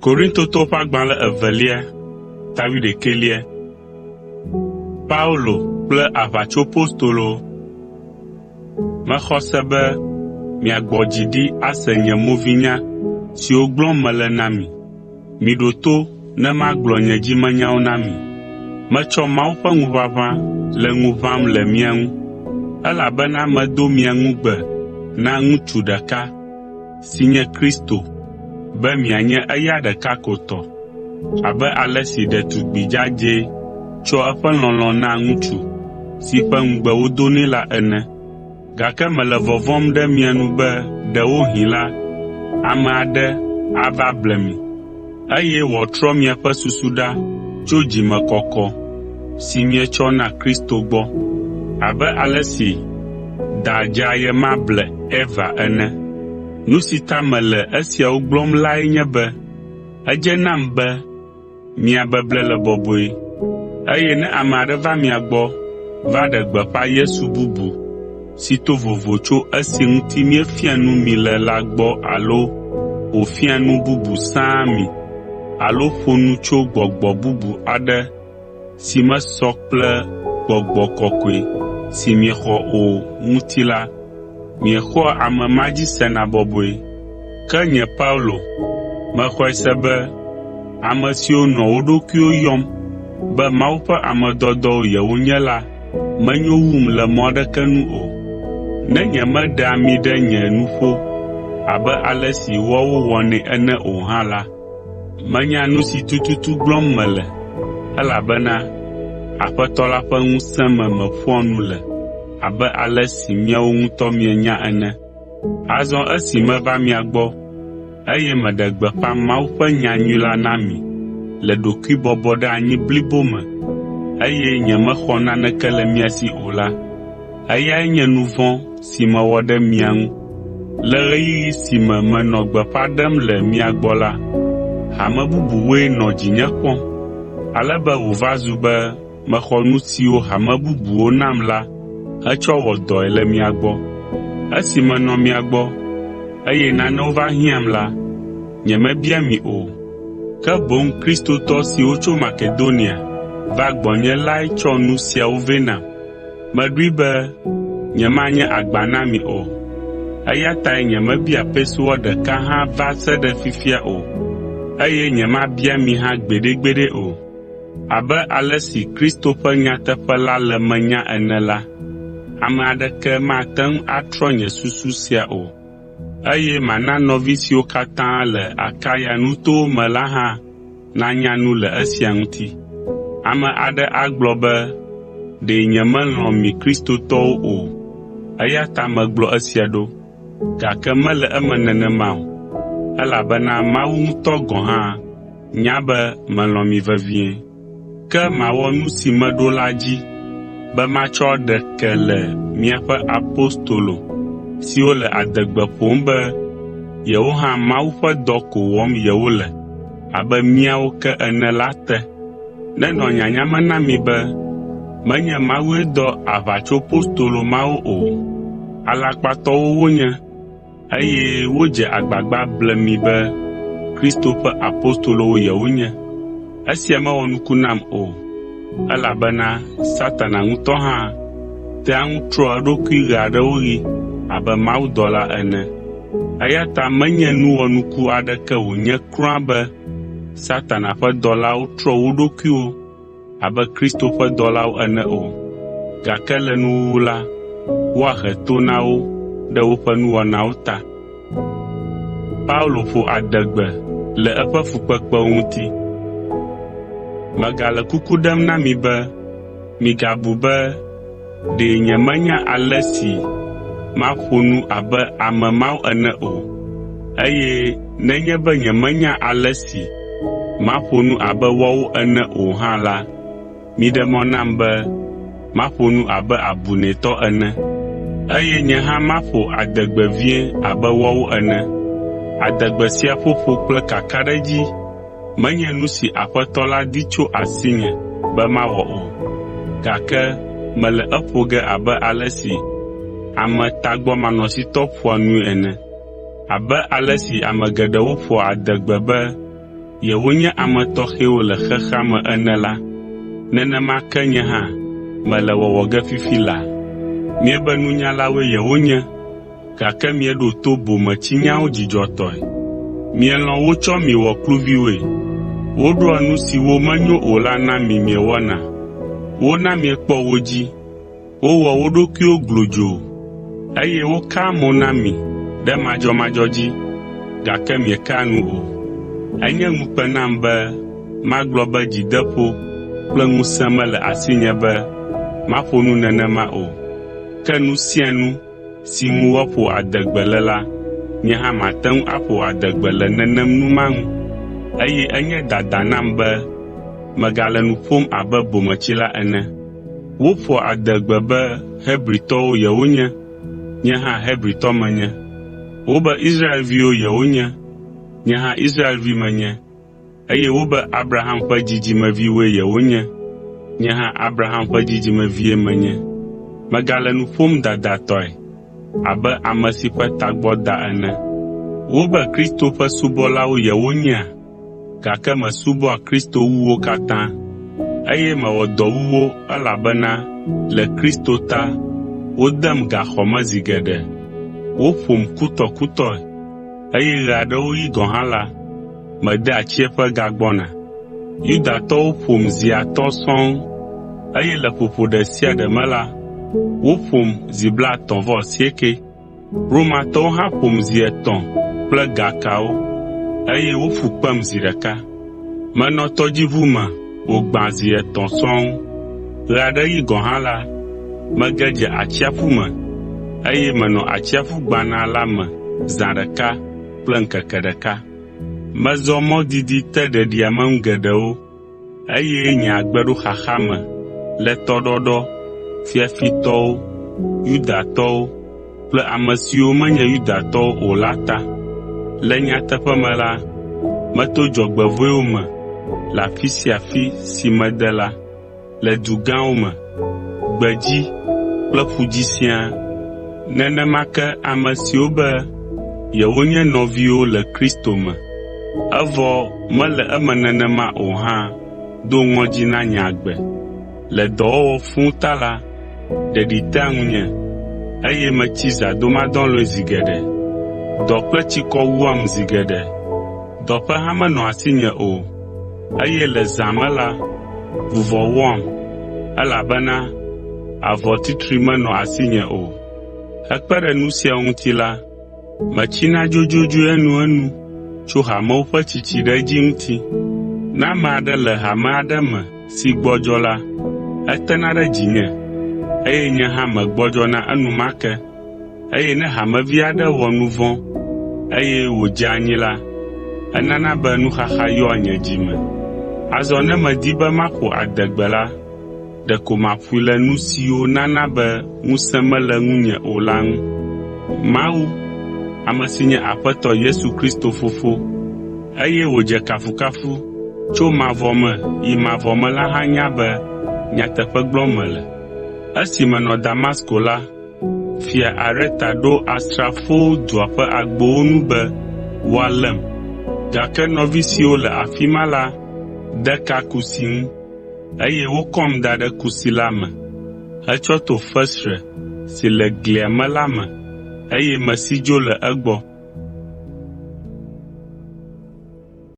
Korintoto ƒe agbalẽ 2 tawi 1. Paulo kple aʋatsopostolo. Mexɔ se be miagbɔ dzi ɖi ase nye movinya siwo gblɔm mele na mi. Miɖo to ne magblɔ nye dzimenyawo na mi. Metsɔ Mawu ƒe ŋuʋaʋã le ŋu ʋãm le mia ŋu, elabena medo mia ŋugbe na ŋutsu ɖeka, si nye Kristo, be mianye eya ɖeka ko tɔ, abe ale si ɖetugbi dzadzɛ tsɔ eƒe lɔlɔ̃ na ŋutsu si ƒe ŋugbe wodo nɛ la ene. Gake mele vɔvɔ̃m ɖe mia nu be ɖewohĩ la, ame aɖe ava ble mi, eye wòatrɔ miaƒe susu ɖa tso dzimekɔkɔ si mietsɔ na Kristo gbɔ, abe ale si da dzeaye ma ble Eva ene. Nu si ta mele esiawo gblɔm lae nye be edze nam be mia beble le bɔbɔe, eye ne ame aɖe va mia gbɔ va ɖe gbeƒã Yesu bubu si to vovo tso esi ŋuti míefia nu mi le la gbɔ, alo wòfia nu bubu sãa mi, alo ƒo nu tso gbɔgbɔ bubu aɖe si mesɔ kple Gbɔgbɔ Kɔkɔe si miexɔ o ŋuti la, miexɔa ame ma dzi sena bɔbɔe. Ke nye Paulo, mexɔe se be ame siwo nɔ wo ɖokuiwo yɔm be Mawu ƒe ame dɔdɔwo yewonye la menyo wum le mɔ aɖeke nu o. Ne nyemeɖea ami ɖe nye nuƒo abe ale si woawo wɔnɛ ene o hã la, menya nu si tututu gblɔm mele, elabena Aƒetɔ la ƒe ŋusẽ me meƒoa nu le, abe ale si miawo ŋutɔ mienya ene. Azɔ esi meva mia gbɔ, eye meɖe gbeƒã Mawu ƒe nyanyui la na mi le ɖokuibɔbɔ ɖe anyi blibo me, eye nyemexɔ naneke le mia si o la, eyae nye nu vɔ̃ si mewɔ ɖe mia ŋu. Le ɣeyiɣi si me menɔ gbeƒã ɖem le mia gbɔ la, hame bubuwoe nɔ dzinye kpɔm, ale be wòva zu be mexɔ nu siwo hame bubuwo nam la hetsɔ wɔ dɔe le mia gbɔ. Esi menɔ mia gbɔ, eye nanewo va hiãm la, nyemebia mi o, ke boŋ kristotɔ siwo tso Makedonia va gbɔnye lae tsɔ nu siawo vɛ nam. Meɖoe be nyemanye agba na mi o, eya tae nyemebia pesewa ɖeka hã va se ɖe fifia o, eye nyemabia mi hã gbeɖegbeɖe o. Abe ale si Kristo ƒe nyateƒe la le menya ene la, ame aɖeke mate ŋu atrɔ nye susu sia o, eye mana nɔvi siwo katã le Akaya nutowo me la hã nanya nu le esia ŋuti. Ame aɖe agblɔ be ɖe nyemelɔ̃ mi kristotɔwo o, eya ta megblɔ esia ɖo, gake mele eme nenema o, elabena Mawu ŋutɔ gɔ̃ hã nya be melɔ̃ mi vevie. Ke mawɔ nu si meɖo la dzi be matsɔ ɖeke le miaƒe apostolo siwo le adegbe ƒom be yewo hã Mawu ƒe dɔ ko wɔm yewole abe míawo ke ene la te. Nenɔ nyanya me na mi be menye Mawue dɔ aʋatsopostolo mawo o, alakpatɔwo wonye, eye wodze agbagba ble mi be Kristo ƒe apostolowo yewonye. Esia mewɔ nuku nam o, elabena Satana ŋutɔ hã tea ŋu trɔa eɖokui ɣe aɖewo ɣi abe mawudɔla ene. Eya ta menye nuwɔnuku aɖeke wònye kura be Satana ƒe dɔlawo trɔ wo ɖokuiwo abe Kristo ƒe dɔlawo ene o, gake le nuwuwu la, woahe to na wo ɖe woƒe nuwɔnawo ta. Paulo ƒo adegbe le eƒe fukpekpewo ŋuti. Megale kuku ɖem na mi be migabu be ɖe nyemenya ale si maƒo nu abe ame mawo ene o, eye nenye be nyemenya ale si maƒo nu abe woawo ene o hã la, miɖe mɔ nam be maƒo nu abe abunɛtɔ ene, eye nye hã maƒo adegbe vie abe woawo ene. Adegbe sia ƒoƒo kple kakaɖedzi menye nu si Aƒetɔ la di tso asinye be mawɔ o, gake mele eƒo ge abe ale si ame tagbɔmanɔsitɔ ƒoa nui ene, abe ale si ame geɖewo ƒoa adegbe be yewonye ame tɔxɛwo le xexea me ene la, nenema ke nye hã mele wɔwɔ ge fifi laa. Miebe nunyalawoe yewonye, gake mieɖo to bometsinyawo dzidzɔtɔe. Mielɔ̃ wotsɔ mi wɔ kluviwoe. Woɖoa nu siwo menyo o la na mi miewɔna. Wona miekpɔ wo dzi. Wowɔ wo ɖokuiwo glodzo, eye wokaa mo na mi ɖe madzɔmadzɔ dzi, gake miekea nu o. Enye ŋukpe nam be magblɔ be dzideƒo kple ŋusẽ mele asinye be maƒo nu nenema o. Ke nu sia nu si ŋu woaƒo adegbe le la, nye hã mate ŋu aƒo adegbe le nenem nu ma ŋu. Eye enye dada nam be megale nu ƒom abe bometsila ene. Woƒo adegbe be Hebritɔwo yewonye, nye hã Hebritɔ menye. Wobe Israelviwo yewonye, nye hã Israelvi menye. Eye wobe Abraham ƒe dzidzimeviwoe yewonye, nye hã Abraham ƒe dzidzimevie menye. Megale nu ƒom dadatɔe abe ame si ƒe tagbɔ da ene. Wobe Kristo ƒe subɔlawo yewonyea, gake mesubɔa Kristo wu wo katã, eye mewɔ dɔ wu wo elabena le Kristo ta wodem gaxɔ me zi geɖe. Woƒom kutɔkutɔe, eye ɣe aɖewo ɣi gɔ̃ hã la, mede atsiẽƒe gagbɔna. Yudatɔwo ƒom zi atɔ̃ sɔŋ, eye le ƒoƒo ɖe sia ɖe me la, woƒom zi 39. Romatɔwo hã ƒom zi 3 kple gakawo, eye woƒu kpem zi 1. Menɔ tɔdziʋu me wògbã zi 3 sɔŋ. Ɣe aɖe ɣi gɔ̃ hã la, mege dze atsiaƒu me, eye menɔ atsiaƒu gbana la me zã 1 kple ŋkeke 1. Mezɔ mɔ didi te ɖeɖia me ŋu geɖewo, eye nye agbeɖoxaxa me le tɔɖɔɖɔ, fiafitɔwo, Yudatɔwo kple ame siwo menye Yudatɔwo o la ta. Le nyateƒe me la, meto dzɔgbevɔ̃ewo me le afi sia afi si mede la, le du gãwo me, gbedzi kple ƒudzi siaa. Nenema ke ame siwo be yewonye nɔviwo le Kristo me, evɔ mele eme nenema o hã do ŋɔdzi na nye agbe. Le dɔwɔwɔ fũu ta la, ɖeɖi tea ŋunye, eye metsi zãdomadɔlɔ̃e zi geɖe. Dɔ kple tsikɔ wuam zi geɖe. Dɔƒe hã menɔ asinye o, eye le zã me la, vuvɔ wɔm, elabena avɔtitri menɔ asinye o. Hekpe ɖe nu siawo ŋuti la, metsina dzodzodzoe enuenu tso hamewo ƒe tsitsi ɖe edzi ŋuti. Ne ame aɖe le hame aɖe me si gbɔdzɔ la, etena ɖe dzinye, eye nye hã megbɔdzɔna enumake. Eye ne hamevi aɖe wɔ nu vɔ̃, eye wòdze anyi la, enana be nuxaxa yɔa nye dzi me. Azɔ ne medi be maƒo adegbe la, ɖeko maƒoe le nu siwo nana be ŋusẽ mele ŋunye o la ŋu. Mawu, ame si nye Aƒetɔ Yesu Kristo Fofo, eye wòdze kafukafu tso mavɔ me yi mavɔ me la hã nya be nyateƒe gblɔm mele. Esi menɔ Damasko la, Fia Areta ɖo asrafowo dua ƒe agbowo nu be woalém, gake nɔvi siwo le afi ma la de ka kusi ŋu, eye wokɔm da ɖe kusi la me hetsɔ to fesre si le glia me la me, eye mesi dzo le egbɔ.